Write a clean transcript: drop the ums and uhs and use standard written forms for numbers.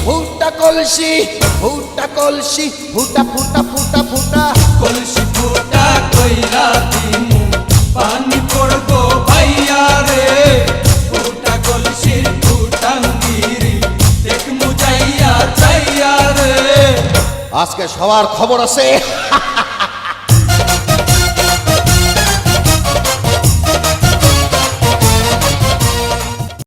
ফুটা কলসি ফুটা কলসি ফুটা ফুটা ফুটা ফুটা কলসি ফুটা কইরা দিমু পানি পড়বো ভাইয়া রে ফুটা কলসির ফুটাঙ্গিরি দেখমু যাইয়া যাইয়া রে আজকে সবার খবর আছে